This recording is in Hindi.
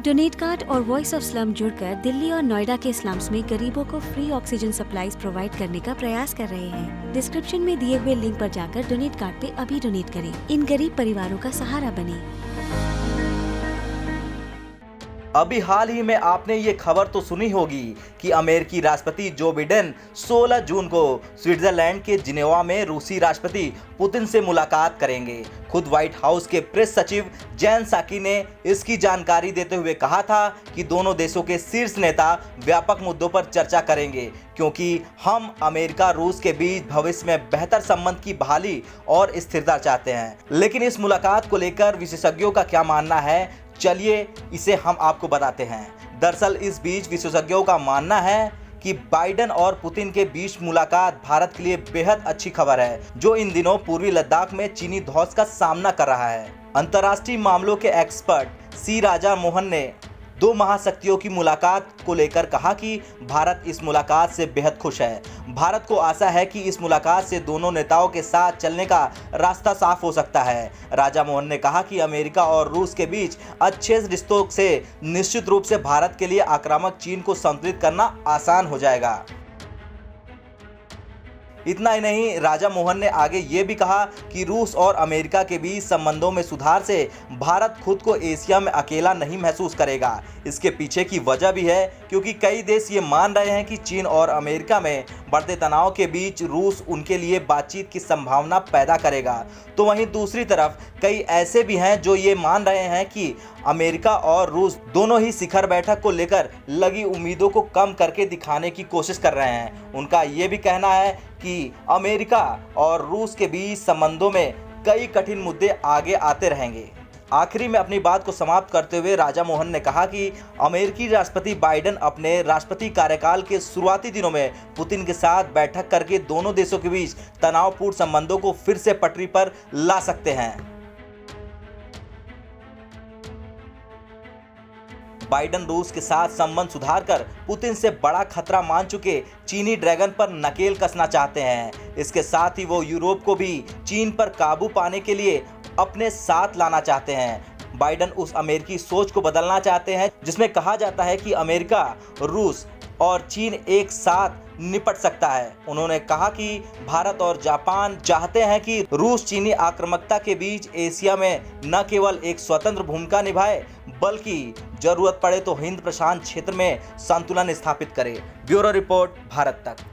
डोनेट कार्ड और वॉइस ऑफ स्लम जुड़कर दिल्ली और नोएडा के स्लम्स में गरीबों को फ्री ऑक्सीजन सप्लाईज प्रोवाइड करने का प्रयास कर रहे हैं। डिस्क्रिप्शन में दिए हुए लिंक पर जाकर डोनेट कार्ड पे अभी डोनेट करें। इन गरीब परिवारों का सहारा बने। अभी हाल ही में आपने ये खबर तो सुनी होगी कि अमेरिकी राष्ट्रपति जो बाइडेन 16 जून को स्विट्जरलैंड के जिनेवा में रूसी राष्ट्रपति पुतिन से मुलाकात करेंगे। खुद व्हाइट हाउस के प्रेस सचिव जेन साकी ने इसकी जानकारी देते हुए कहा था कि दोनों देशों के शीर्ष नेता व्यापक मुद्दों पर चर्चा करेंगे, क्योंकि हम अमेरिका रूस के बीच भविष्य में बेहतर संबंध की बहाली और स्थिरता चाहते हैं। लेकिन इस मुलाकात को लेकर विशेषज्ञों का क्या मानना है, चलिए इसे हम आपको बताते हैं। दरअसल इस बीच विशेषज्ञों का मानना है कि बाइडेन और पुतिन के बीच मुलाकात भारत के लिए बेहद अच्छी खबर है, जो इन दिनों पूर्वी लद्दाख में चीनी धौंस का सामना कर रहा है। अंतर्राष्ट्रीय मामलों के एक्सपर्ट सी राजा मोहन ने दो महाशक्तियों की मुलाकात को लेकर कहा कि भारत इस मुलाकात से बेहद खुश है। भारत को आशा है कि इस मुलाकात से दोनों नेताओं के साथ चलने का रास्ता साफ हो सकता है। राजा मोहन ने कहा कि अमेरिका और रूस के बीच अच्छे रिश्तों से निश्चित रूप से भारत के लिए आक्रामक चीन को संतुलित करना आसान हो जाएगा। इतना ही नहीं, राजा मोहन ने आगे ये भी कहा कि रूस और अमेरिका के बीच संबंधों में सुधार से भारत खुद को एशिया में अकेला नहीं महसूस करेगा। इसके पीछे की वजह भी है क्योंकि कई देश ये मान रहे हैं कि चीन और अमेरिका में बढ़ते तनाव के बीच रूस उनके लिए बातचीत की संभावना पैदा करेगा। तो वहीं दूसरी तरफ कई ऐसे भी हैं जो ये मान रहे हैं कि अमेरिका और रूस दोनों ही शिखर बैठक को लेकर लगी उम्मीदों को कम करके दिखाने की कोशिश कर रहे हैं। उनका ये भी कहना है कि अमेरिका और रूस के बीच संबंधों में कई कठिन मुद्दे आगे आते रहेंगे। आखिरी में अपनी बात को समाप्त करते हुए राजा मोहन ने कहा कि अमेरिकी राष्ट्रपति बाइडेन अपने राष्ट्रपति कार्यकाल के शुरुआती दिनों में पुतिन के साथ बैठक करके दोनों देशों के बीच तनावपूर्ण संबंधों को फिर से पटरी पर ला सकते हैं। बाइडेन रूस के साथ संबंध सुधार कर पुतिन से बड़ा खतरा मान चुके चीनी ड्रैगन पर नकेल कसना चाहते हैं। इसके साथ ही वो यूरोप को भी चीन पर काबू पाने के लिए अपने साथ लाना चाहते हैं। बाइडेन उस अमेरिकी सोच को बदलना चाहते हैं जिसमें कहा जाता है कि अमेरिका, रूस और चीन एक साथ निपट सकता है। उन्होंने कहा कि भारत और जापान चाहते हैं कि रूस चीनी आक्रामकता के बीच एशिया में न केवल एक स्वतंत्र भूमिका निभाए, बल्कि जरूरत पड़े तो हिंद प्रशांत क्षेत्र में संतुलन स्थापित करे। ब्यूरो रिपोर्ट, भारत तक।